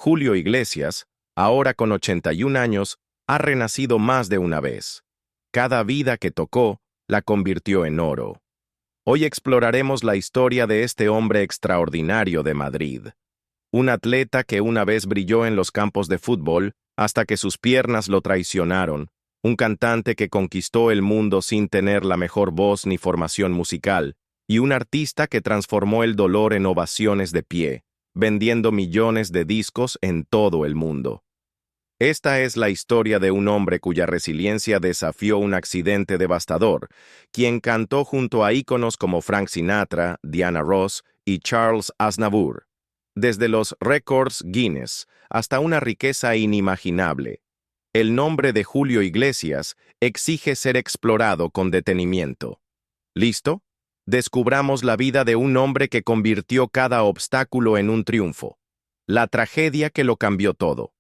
Julio Iglesias, ahora con 81 años, ha renacido más de una vez. Cada vida que tocó, la convirtió en oro. Hoy exploraremos la historia de este hombre extraordinario de Madrid. Un atleta que una vez brilló en los campos de fútbol hasta que sus piernas lo traicionaron. Un cantante que conquistó el mundo sin tener la mejor voz ni formación musical. Y un artista que transformó el dolor en ovaciones de pie, vendiendo millones de discos en todo el mundo. Esta es la historia de un hombre cuya resiliencia desafió un accidente devastador, quien cantó junto a íconos como Frank Sinatra, Diana Ross y Charles Aznavour. Desde los récords Guinness hasta una riqueza inimaginable. El nombre de Julio Iglesias exige ser explorado con detenimiento. ¿Listo? Descubramos la vida de un hombre que convirtió cada obstáculo en un triunfo. La tragedia que lo cambió todo.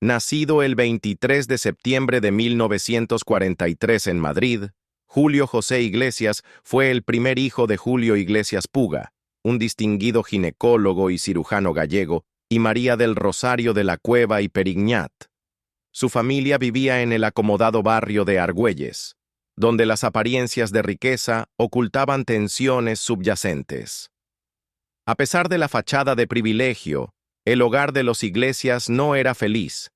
Nacido el 23 de septiembre de 1943 en Madrid, Julio José Iglesias fue el primer hijo de Julio Iglesias Puga, un distinguido ginecólogo y cirujano gallego, y María del Rosario de la Cueva y Perignat. Su familia vivía en el acomodado barrio de Argüelles, donde las apariencias de riqueza ocultaban tensiones subyacentes. A pesar de la fachada de privilegio, el hogar de los Iglesias no era feliz,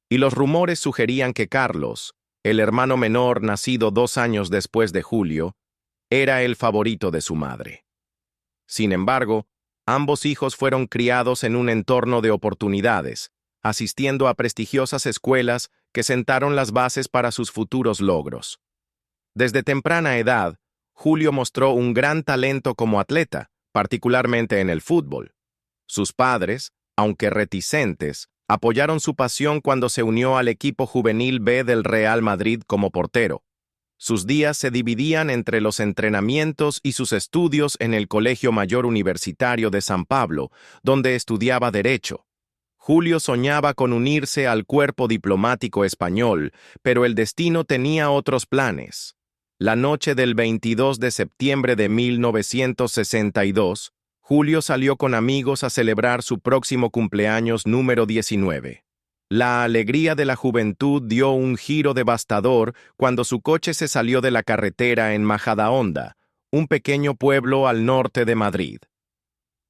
y los rumores sugerían que Carlos, el hermano menor nacido 2 años después de Julio, era el favorito de su madre. Sin embargo, ambos hijos fueron criados en un entorno de oportunidades, asistiendo a prestigiosas escuelas que sentaron las bases para sus futuros logros. Desde temprana edad, Julio mostró un gran talento como atleta, particularmente en el fútbol. Sus padres, aunque reticentes, apoyaron su pasión cuando se unió al equipo juvenil B del Real Madrid como portero. Sus días se dividían entre los entrenamientos y sus estudios en el Colegio Mayor Universitario de San Pablo, donde estudiaba Derecho. Julio soñaba con unirse al cuerpo diplomático español, pero el destino tenía otros planes. La noche del 22 de septiembre de 1962, Julio salió con amigos a celebrar su próximo cumpleaños número 19. La alegría de la juventud dio un giro devastador cuando su coche se salió de la carretera en Majadahonda, un pequeño pueblo al norte de Madrid.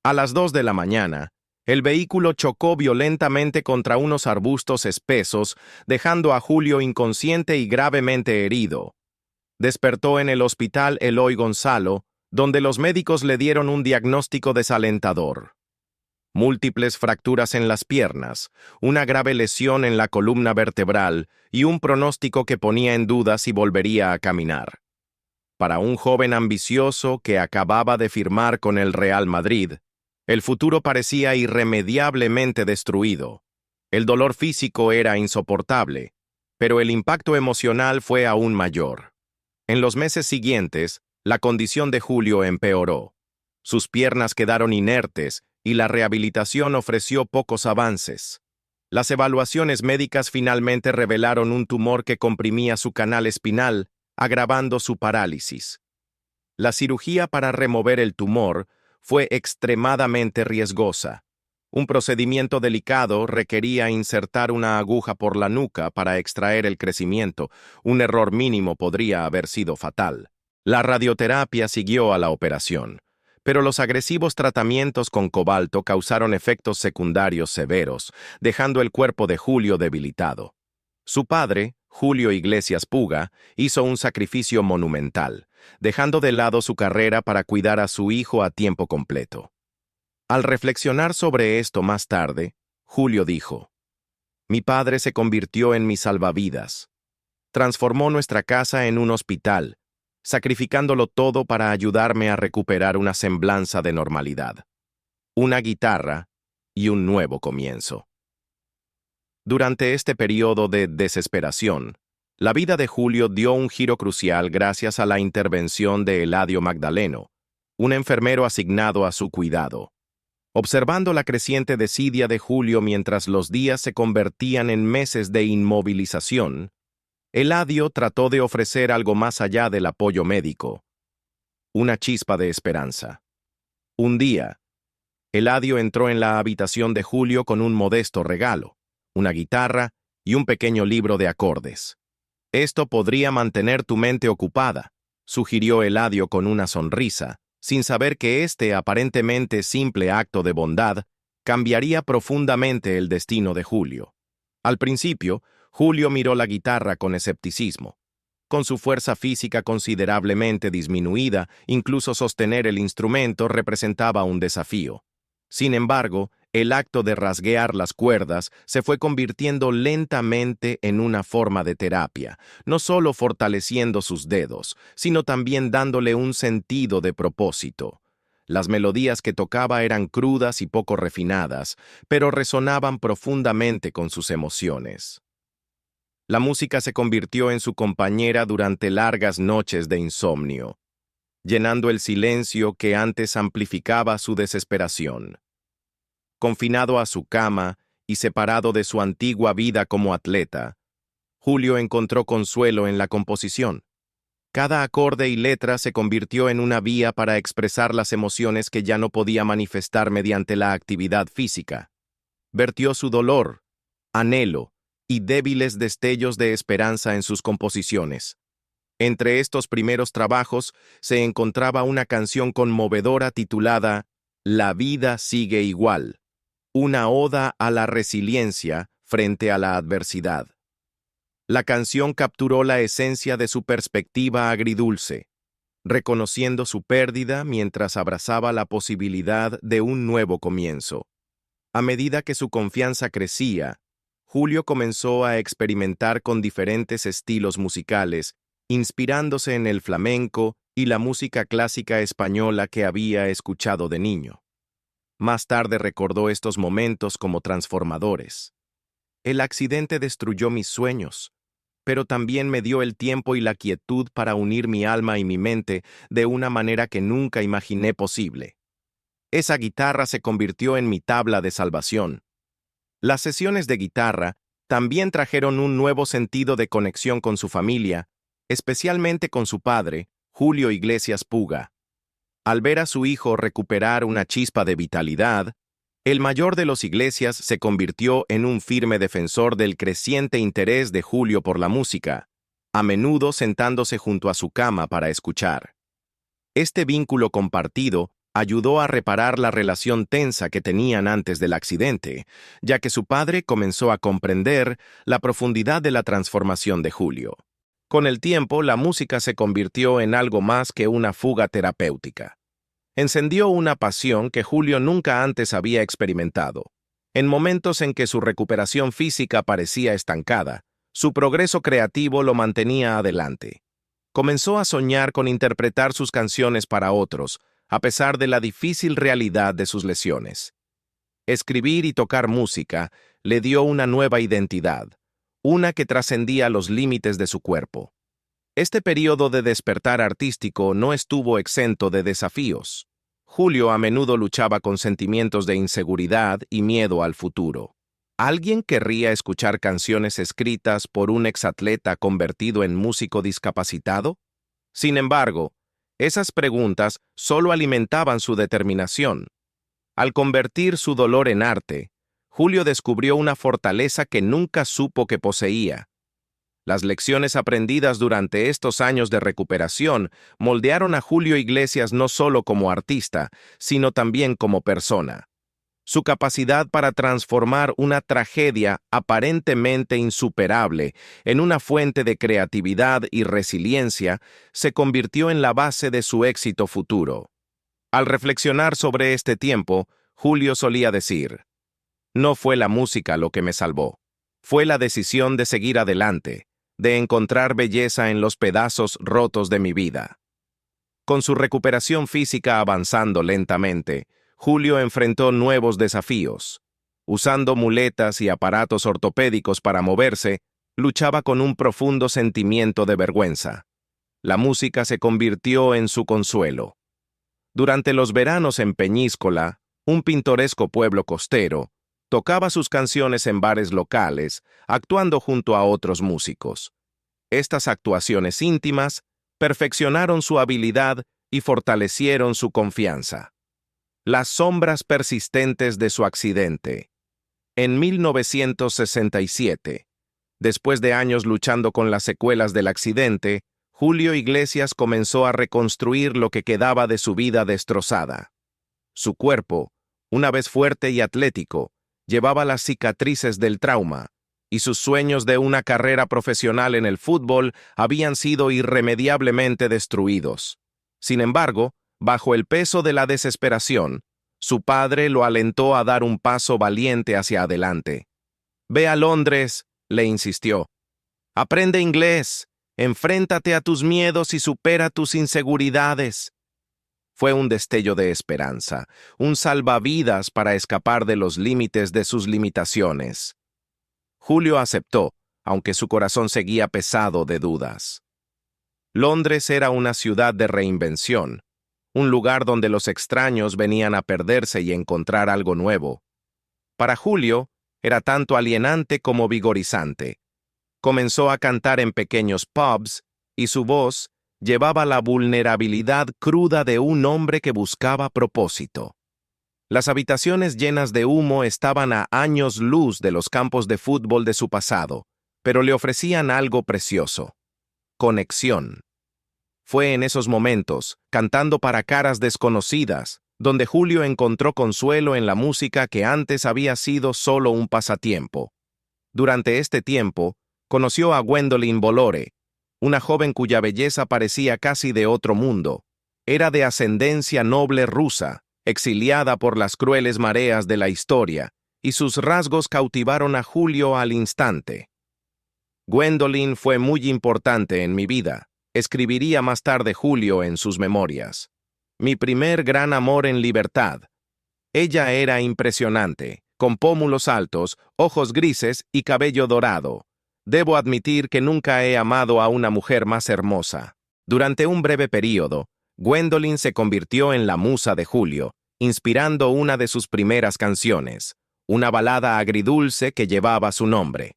A las 2 de la mañana, el vehículo chocó violentamente contra unos arbustos espesos, dejando a Julio inconsciente y gravemente herido. Despertó en el hospital Eloy Gonzalo, donde los médicos le dieron un diagnóstico desalentador. Múltiples fracturas en las piernas, una grave lesión en la columna vertebral y un pronóstico que ponía en duda si volvería a caminar. Para un joven ambicioso que acababa de firmar con el Real Madrid, el futuro parecía irremediablemente destruido. El dolor físico era insoportable, pero el impacto emocional fue aún mayor. En los meses siguientes, la condición de Julio empeoró. Sus piernas quedaron inertes y la rehabilitación ofreció pocos avances. Las evaluaciones médicas finalmente revelaron un tumor que comprimía su canal espinal, agravando su parálisis. La cirugía para remover el tumor fue extremadamente riesgosa. Un procedimiento delicado requería insertar una aguja por la nuca para extraer el crecimiento. Un error mínimo podría haber sido fatal. La radioterapia siguió a la operación, pero los agresivos tratamientos con cobalto causaron efectos secundarios severos, dejando el cuerpo de Julio debilitado. Su padre, Julio Iglesias Puga, hizo un sacrificio monumental, dejando de lado su carrera para cuidar a su hijo a tiempo completo. Al reflexionar sobre esto más tarde, Julio dijo: «Mi padre se convirtió en mi salvavidas. Transformó nuestra casa en un hospital, sacrificándolo todo para ayudarme a recuperar una semblanza de normalidad. Una guitarra y un nuevo comienzo». Durante este periodo de desesperación, la vida de Julio dio un giro crucial gracias a la intervención de Eladio Magdaleno, un enfermero asignado a su cuidado. Observando la creciente desidia de Julio mientras los días se convertían en meses de inmovilización, Eladio trató de ofrecer algo más allá del apoyo médico. Una chispa de esperanza. Un día, Eladio entró en la habitación de Julio con un modesto regalo, una guitarra y un pequeño libro de acordes. Esto podría mantener tu mente ocupada, sugirió Eladio con una sonrisa, sin saber que este aparentemente simple acto de bondad cambiaría profundamente el destino de Julio. Al principio, Julio miró la guitarra con escepticismo. Con su fuerza física considerablemente disminuida, incluso sostener el instrumento representaba un desafío. Sin embargo, el acto de rasguear las cuerdas se fue convirtiendo lentamente en una forma de terapia, no solo fortaleciendo sus dedos, sino también dándole un sentido de propósito. Las melodías que tocaba eran crudas y poco refinadas, pero resonaban profundamente con sus emociones. La música se convirtió en su compañera durante largas noches de insomnio, llenando el silencio que antes amplificaba su desesperación. Confinado a su cama y separado de su antigua vida como atleta, Julio encontró consuelo en la composición. Cada acorde y letra se convirtió en una vía para expresar las emociones que ya no podía manifestar mediante la actividad física. Vertió su dolor, anhelo y débiles destellos de esperanza en sus composiciones. Entre estos primeros trabajos se encontraba una canción conmovedora titulada La vida sigue igual, una oda a la resiliencia frente a la adversidad. La canción capturó la esencia de su perspectiva agridulce, reconociendo su pérdida mientras abrazaba la posibilidad de un nuevo comienzo. A medida que su confianza crecía, Julio comenzó a experimentar con diferentes estilos musicales, inspirándose en el flamenco y la música clásica española que había escuchado de niño. Más tarde recordó estos momentos como transformadores. El accidente destruyó mis sueños, pero también me dio el tiempo y la quietud para unir mi alma y mi mente de una manera que nunca imaginé posible. Esa guitarra se convirtió en mi tabla de salvación. Las sesiones de guitarra también trajeron un nuevo sentido de conexión con su familia, especialmente con su padre, Julio Iglesias Puga. Al ver a su hijo recuperar una chispa de vitalidad, el mayor de los Iglesias se convirtió en un firme defensor del creciente interés de Julio por la música, a menudo sentándose junto a su cama para escuchar. Este vínculo compartido ayudó a reparar la relación tensa que tenían antes del accidente, ya que su padre comenzó a comprender la profundidad de la transformación de Julio. Con el tiempo, la música se convirtió en algo más que una fuga terapéutica. Encendió una pasión que Julio nunca antes había experimentado. En momentos en que su recuperación física parecía estancada, su progreso creativo lo mantenía adelante. Comenzó a soñar con interpretar sus canciones para otros, a pesar de la difícil realidad de sus lesiones. Escribir y tocar música le dio una nueva identidad, una que trascendía los límites de su cuerpo. Este período de despertar artístico no estuvo exento de desafíos. Julio a menudo luchaba con sentimientos de inseguridad y miedo al futuro. ¿Alguien querría escuchar canciones escritas por un exatleta convertido en músico discapacitado? Sin embargo, esas preguntas solo alimentaban su determinación. Al convertir su dolor en arte, Julio descubrió una fortaleza que nunca supo que poseía. Las lecciones aprendidas durante estos años de recuperación moldearon a Julio Iglesias no solo como artista, sino también como persona. Su capacidad para transformar una tragedia aparentemente insuperable en una fuente de creatividad y resiliencia se convirtió en la base de su éxito futuro. Al reflexionar sobre este tiempo, Julio solía decir: "No fue la música lo que me salvó, fue la decisión de seguir adelante, de encontrar belleza en los pedazos rotos de mi vida". Con su recuperación física avanzando lentamente, Julio enfrentó nuevos desafíos. Usando muletas y aparatos ortopédicos para moverse, luchaba con un profundo sentimiento de vergüenza. La música se convirtió en su consuelo. Durante los veranos en Peñíscola, un pintoresco pueblo costero, tocaba sus canciones en bares locales, actuando junto a otros músicos. Estas actuaciones íntimas perfeccionaron su habilidad y fortalecieron su confianza. Las sombras persistentes de su accidente. En 1967, después de años luchando con las secuelas del accidente, Julio Iglesias comenzó a reconstruir lo que quedaba de su vida destrozada. Su cuerpo, una vez fuerte y atlético, llevaba las cicatrices del trauma, y sus sueños de una carrera profesional en el fútbol habían sido irremediablemente destruidos. Sin embargo, bajo el peso de la desesperación, su padre lo alentó a dar un paso valiente hacia adelante. «Ve a Londres», le insistió. «Aprende inglés, enfréntate a tus miedos y supera tus inseguridades». Fue un destello de esperanza, un salvavidas para escapar de los límites de sus limitaciones. Julio aceptó, aunque su corazón seguía pesado de dudas. Londres era una ciudad de reinvención, un lugar donde los extraños venían a perderse y encontrar algo nuevo. Para Julio, era tanto alienante como vigorizante. Comenzó a cantar en pequeños pubs, y su voz llevaba la vulnerabilidad cruda de un hombre que buscaba propósito. Las habitaciones llenas de humo estaban a años luz de los campos de fútbol de su pasado, pero le ofrecían algo precioso: conexión. Fue en esos momentos, cantando para caras desconocidas, donde Julio encontró consuelo en la música que antes había sido solo un pasatiempo. Durante este tiempo, conoció a Gwendolyn Bolore, una joven cuya belleza parecía casi de otro mundo. Era de ascendencia noble rusa, exiliada por las crueles mareas de la historia, y sus rasgos cautivaron a Julio al instante. «Gwendolyn fue muy importante en mi vida», escribiría más tarde Julio en sus memorias. «Mi primer gran amor en libertad». Ella era impresionante, con pómulos altos, ojos grises y cabello dorado. Debo admitir que nunca he amado a una mujer más hermosa. Durante un breve período, Gwendolyn se convirtió en la musa de Julio, inspirando una de sus primeras canciones, una balada agridulce que llevaba su nombre.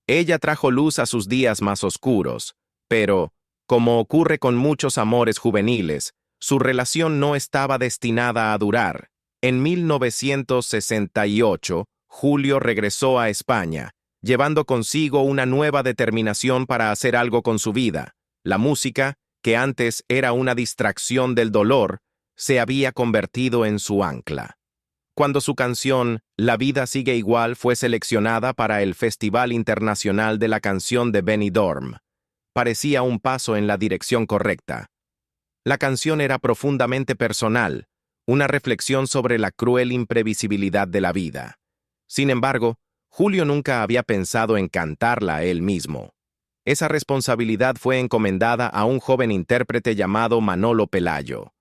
Ella trajo luz a sus días más oscuros, pero, como ocurre con muchos amores juveniles, su relación no estaba destinada a durar. En 1968, Julio regresó a España, llevando consigo una nueva determinación para hacer algo con su vida. La música, que antes era una distracción del dolor, se había convertido en su ancla. Cuando su canción La vida sigue igual fue seleccionada para el Festival Internacional de la Canción de Benidorm, parecía un paso en la dirección correcta. La canción era profundamente personal, una reflexión sobre la cruel imprevisibilidad de la vida. Sin embargo, Julio nunca había pensado en cantarla él mismo. Esa responsabilidad fue encomendada a un joven intérprete llamado Manolo Pelayo.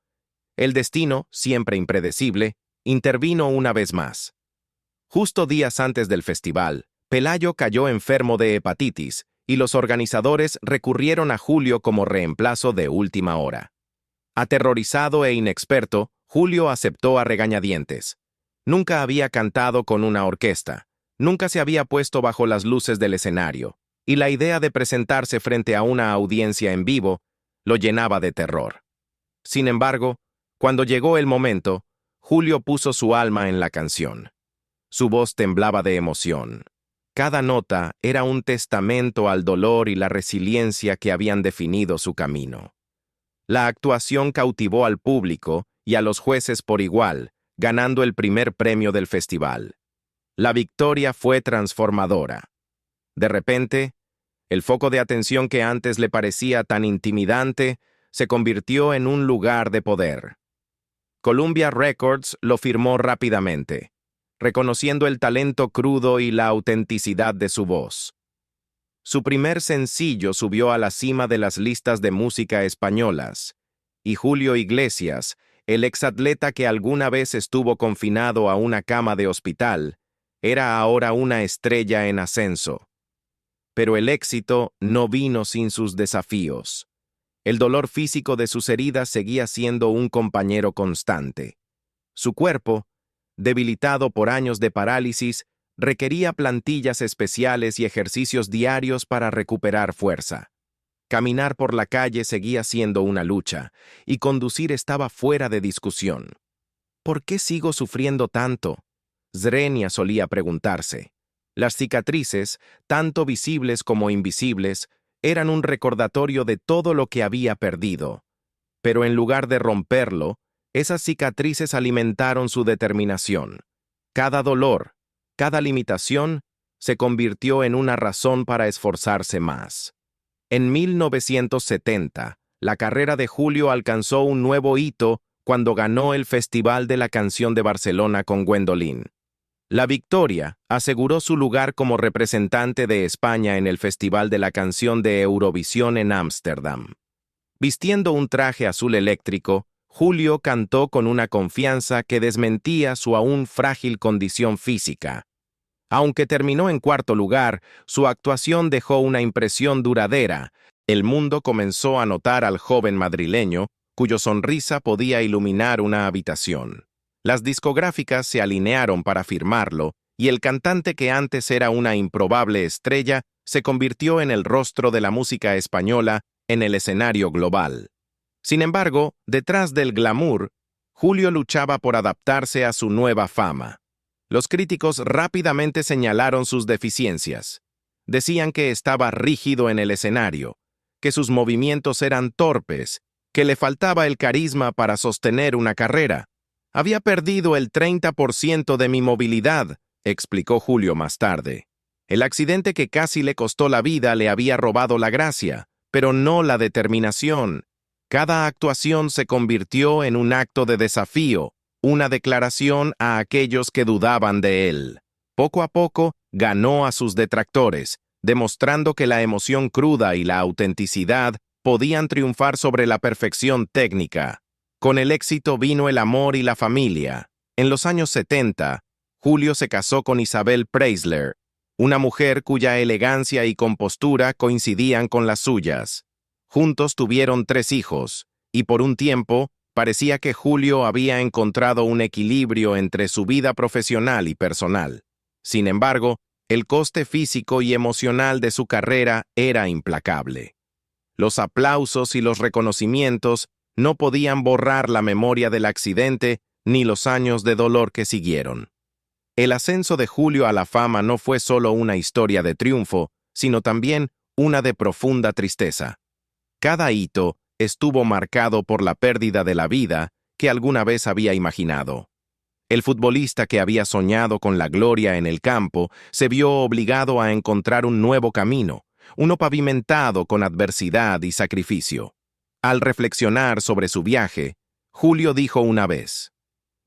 El destino, siempre impredecible, intervino una vez más. Justo días antes del festival, Pelayo cayó enfermo de hepatitis y los organizadores recurrieron a Julio como reemplazo de última hora. Aterrorizado e inexperto, Julio aceptó a regañadientes. Nunca había cantado con una orquesta, nunca se había puesto bajo las luces del escenario, y la idea de presentarse frente a una audiencia en vivo lo llenaba de terror. Sin embargo, cuando llegó el momento, Julio puso su alma en la canción. Su voz temblaba de emoción. Cada nota era un testamento al dolor y la resiliencia que habían definido su camino. La actuación cautivó al público y a los jueces por igual, ganando el primer premio del festival. La victoria fue transformadora. De repente, el foco de atención que antes le parecía tan intimidante se convirtió en un lugar de poder. Columbia Records lo firmó rápidamente, reconociendo el talento crudo y la autenticidad de su voz. Su primer sencillo subió a la cima de las listas de música españolas, y Julio Iglesias, el exatleta que alguna vez estuvo confinado a una cama de hospital, era ahora una estrella en ascenso. Pero el éxito no vino sin sus desafíos. El dolor físico de sus heridas seguía siendo un compañero constante. Su cuerpo, debilitado por años de parálisis, requería plantillas especiales y ejercicios diarios para recuperar fuerza. Caminar por la calle seguía siendo una lucha, y conducir estaba fuera de discusión. ¿Por qué sigo sufriendo tanto? Zrenia solía preguntarse. Las cicatrices, tanto visibles como invisibles, eran un recordatorio de todo lo que había perdido. Pero en lugar de romperlo, esas cicatrices alimentaron su determinación. Cada dolor, cada limitación, se convirtió en una razón para esforzarse más. En 1970, la carrera de Julio alcanzó un nuevo hito cuando ganó el Festival de la Canción de Barcelona con Gwendoline. La victoria aseguró su lugar como representante de España en el Festival de la Canción de Eurovisión en Ámsterdam. Vistiendo un traje azul eléctrico, Julio cantó con una confianza que desmentía su aún frágil condición física. Aunque terminó en cuarto lugar, su actuación dejó una impresión duradera. El mundo comenzó a notar al joven madrileño, cuya sonrisa podía iluminar una habitación. Las discográficas se alinearon para firmarlo, y el cantante que antes era una improbable estrella se convirtió en el rostro de la música española en el escenario global. Sin embargo, detrás del glamour, Julio luchaba por adaptarse a su nueva fama. Los críticos rápidamente señalaron sus deficiencias. Decían que estaba rígido en el escenario, que sus movimientos eran torpes, que le faltaba el carisma para sostener una carrera. Había perdido el 30% de mi movilidad, explicó Julio más tarde. El accidente que casi le costó la vida le había robado la gracia, pero no la determinación. Cada actuación se convirtió en un acto de desafío, una declaración a aquellos que dudaban de él. Poco a poco, ganó a sus detractores, demostrando que la emoción cruda y la autenticidad podían triunfar sobre la perfección técnica. Con el éxito vino el amor y la familia. En los años 70, Julio se casó con Isabel Preisler, una mujer cuya elegancia y compostura coincidían con las suyas. Juntos tuvieron 3 hijos, y por un tiempo parecía que Julio había encontrado un equilibrio entre su vida profesional y personal. Sin embargo, el coste físico y emocional de su carrera era implacable. Los aplausos y los reconocimientos no podían borrar la memoria del accidente ni los años de dolor que siguieron. El ascenso de Julio a la fama no fue solo una historia de triunfo, sino también una de profunda tristeza. Cada hito estuvo marcado por la pérdida de la vida que alguna vez había imaginado. El futbolista que había soñado con la gloria en el campo se vio obligado a encontrar un nuevo camino, uno pavimentado con adversidad y sacrificio. Al reflexionar sobre su viaje, Julio dijo una vez: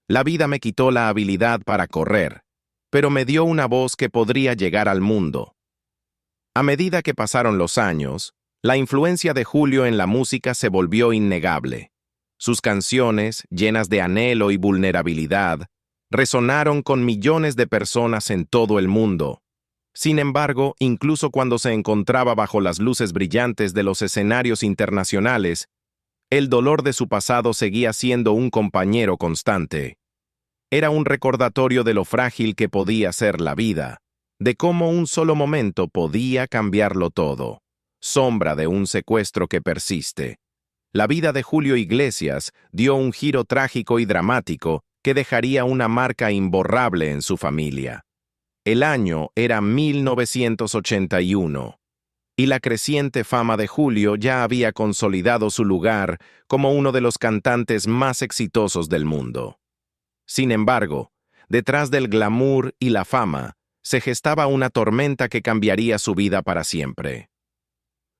«La vida me quitó la habilidad para correr, pero me dio una voz que podría llegar al mundo». A medida que pasaron los años, la influencia de Julio en la música se volvió innegable. Sus canciones, llenas de anhelo y vulnerabilidad, resonaron con millones de personas en todo el mundo. Sin embargo, incluso cuando se encontraba bajo las luces brillantes de los escenarios internacionales, el dolor de su pasado seguía siendo un compañero constante. Era un recordatorio de lo frágil que podía ser la vida, de cómo un solo momento podía cambiarlo todo. Sombra de un secuestro que persiste. La vida de Julio Iglesias dio un giro trágico y dramático que dejaría una marca imborrable en su familia. El año era 1981, y la creciente fama de Julio ya había consolidado su lugar como uno de los cantantes más exitosos del mundo. Sin embargo, detrás del glamour y la fama, se gestaba una tormenta que cambiaría su vida para siempre.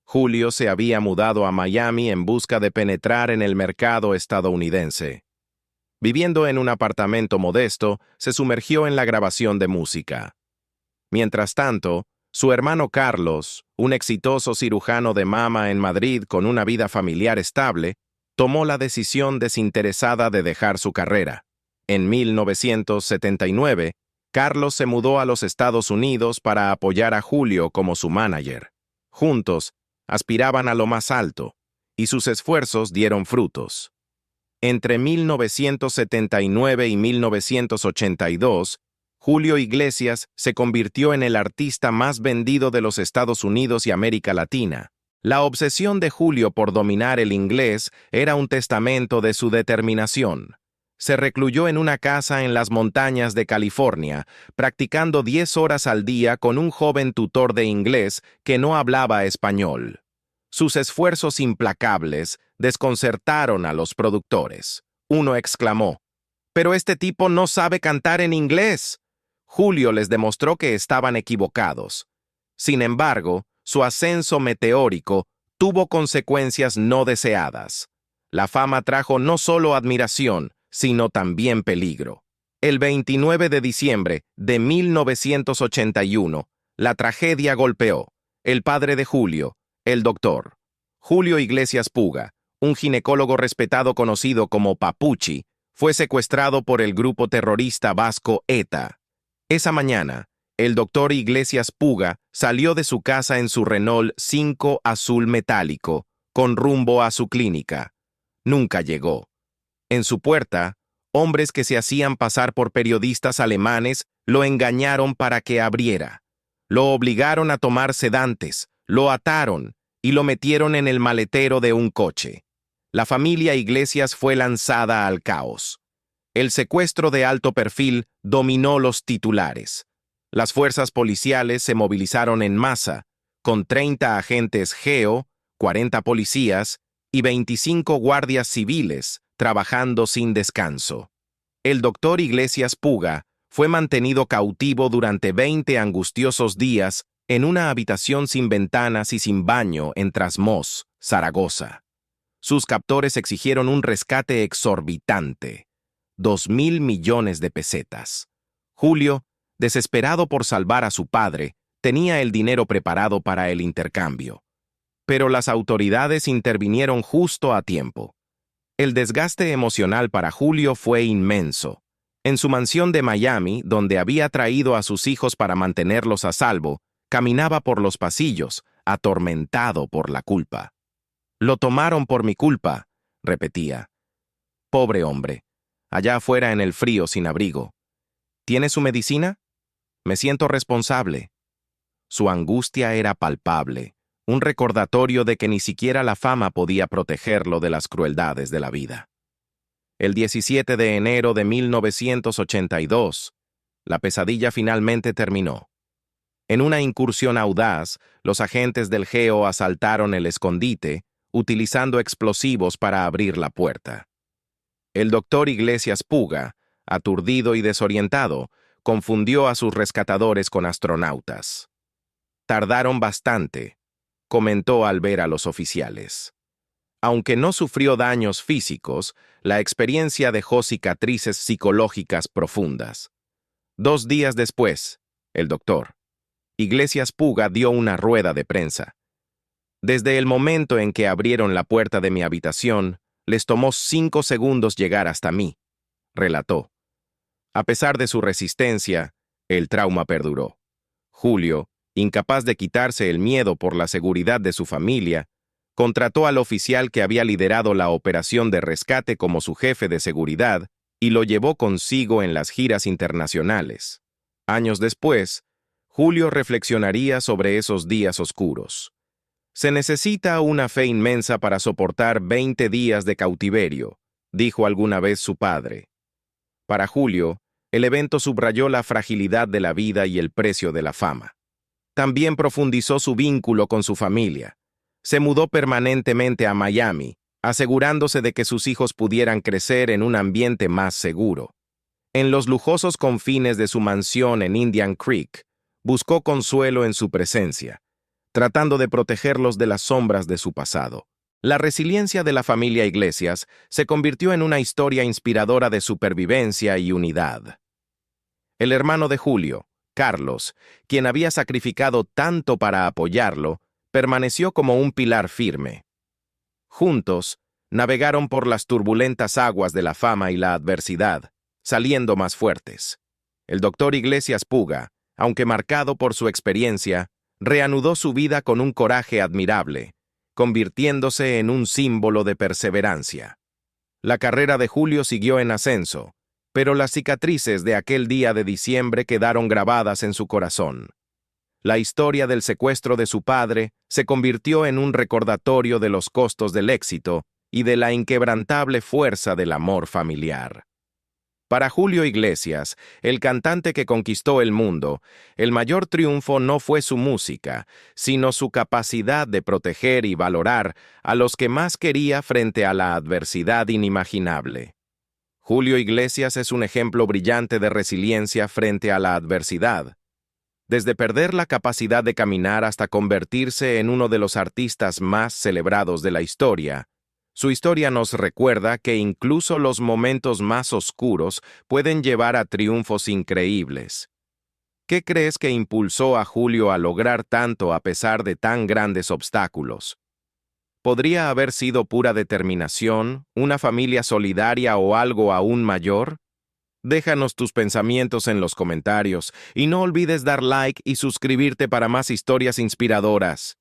Julio se había mudado a Miami en busca de penetrar en el mercado estadounidense. Viviendo en un apartamento modesto, se sumergió en la grabación de música. Mientras tanto, su hermano Carlos, un exitoso cirujano de mama en Madrid con una vida familiar estable, tomó la decisión desinteresada de dejar su carrera. En 1979, Carlos se mudó a los Estados Unidos para apoyar a Julio como su manager. Juntos, aspiraban a lo más alto, y sus esfuerzos dieron frutos. Entre 1979 y 1982, Julio Iglesias se convirtió en el artista más vendido de los Estados Unidos y América Latina. La obsesión de Julio por dominar el inglés era un testamento de su determinación. Se recluyó en una casa en las montañas de California, practicando 10 horas al día con un joven tutor de inglés que no hablaba español. Sus esfuerzos implacables desconcertaron a los productores. Uno exclamó: «¡Pero este tipo no sabe cantar en inglés!». Julio les demostró que estaban equivocados. Sin embargo, su ascenso meteórico tuvo consecuencias no deseadas. La fama trajo no solo admiración, sino también peligro. El 29 de diciembre de 1981, la tragedia golpeó. El padre de Julio, el doctor Julio Iglesias Puga, un ginecólogo respetado conocido como Papuchi, fue secuestrado por el grupo terrorista vasco ETA. Esa mañana, el doctor Iglesias Puga salió de su casa en su Renault 5 azul metálico, con rumbo a su clínica. Nunca llegó. En su puerta, hombres que se hacían pasar por periodistas alemanes lo engañaron para que abriera. Lo obligaron a tomar sedantes, lo ataron y lo metieron en el maletero de un coche. La familia Iglesias fue lanzada al caos. El secuestro de alto perfil dominó los titulares. Las fuerzas policiales se movilizaron en masa, con 30 agentes GEO, 40 policías y 25 guardias civiles trabajando sin descanso. El doctor Iglesias Puga fue mantenido cautivo durante 20 angustiosos días en una habitación sin ventanas y sin baño en Trasmoz, Zaragoza. Sus captores exigieron un rescate exorbitante: 2.000 millones de pesetas. Julio, desesperado por salvar a su padre, tenía el dinero preparado para el intercambio. Pero las autoridades intervinieron justo a tiempo. El desgaste emocional para Julio fue inmenso. En su mansión de Miami, donde había traído a sus hijos para mantenerlos a salvo, caminaba por los pasillos, atormentado por la culpa. «Lo tomaron por mi culpa», repetía. «Pobre hombre, allá afuera en el frío sin abrigo. ¿Tiene su medicina? Me siento responsable». Su angustia era palpable, un recordatorio de que ni siquiera la fama podía protegerlo de las crueldades de la vida. El 17 de enero de 1982, la pesadilla finalmente terminó. En una incursión audaz, los agentes del GEO asaltaron el escondite, utilizando explosivos para abrir la puerta. El doctor Iglesias Puga, aturdido y desorientado, confundió a sus rescatadores con astronautas. «Tardaron bastante», comentó al ver a los oficiales. Aunque no sufrió daños físicos, la experiencia dejó cicatrices psicológicas profundas. 2 días después, el doctor Iglesias Puga dio una rueda de prensa. «Desde el momento en que abrieron la puerta de mi habitación, les tomó 5 segundos llegar hasta mí», relató. A pesar de su resistencia, el trauma perduró. Julio, incapaz de quitarse el miedo por la seguridad de su familia, contrató al oficial que había liderado la operación de rescate como su jefe de seguridad y lo llevó consigo en las giras internacionales. Años después, Julio reflexionaría sobre esos días oscuros. «Se necesita una fe inmensa para soportar 20 días de cautiverio», dijo alguna vez su padre. Para Julio, el evento subrayó la fragilidad de la vida y el precio de la fama. También profundizó su vínculo con su familia. Se mudó permanentemente a Miami, asegurándose de que sus hijos pudieran crecer en un ambiente más seguro. En los lujosos confines de su mansión en Indian Creek, buscó consuelo en su presencia, tratando de protegerlos de las sombras de su pasado. La resiliencia de la familia Iglesias se convirtió en una historia inspiradora de supervivencia y unidad. El hermano de Julio, Carlos, quien había sacrificado tanto para apoyarlo, permaneció como un pilar firme. Juntos, navegaron por las turbulentas aguas de la fama y la adversidad, saliendo más fuertes. El doctor Iglesias Puga, aunque marcado por su experiencia, reanudó su vida con un coraje admirable, convirtiéndose en un símbolo de perseverancia. La carrera de Julio siguió en ascenso, pero las cicatrices de aquel día de diciembre quedaron grabadas en su corazón. La historia del secuestro de su padre se convirtió en un recordatorio de los costos del éxito y de la inquebrantable fuerza del amor familiar. Para Julio Iglesias, el cantante que conquistó el mundo, el mayor triunfo no fue su música, sino su capacidad de proteger y valorar a los que más quería frente a la adversidad inimaginable. Julio Iglesias es un ejemplo brillante de resiliencia frente a la adversidad. Desde perder la capacidad de caminar hasta convertirse en uno de los artistas más celebrados de la historia, su historia nos recuerda que incluso los momentos más oscuros pueden llevar a triunfos increíbles. ¿Qué crees que impulsó a Julio a lograr tanto a pesar de tan grandes obstáculos? ¿Podría haber sido pura determinación, una familia solidaria o algo aún mayor? Déjanos tus pensamientos en los comentarios y no olvides dar like y suscribirte para más historias inspiradoras.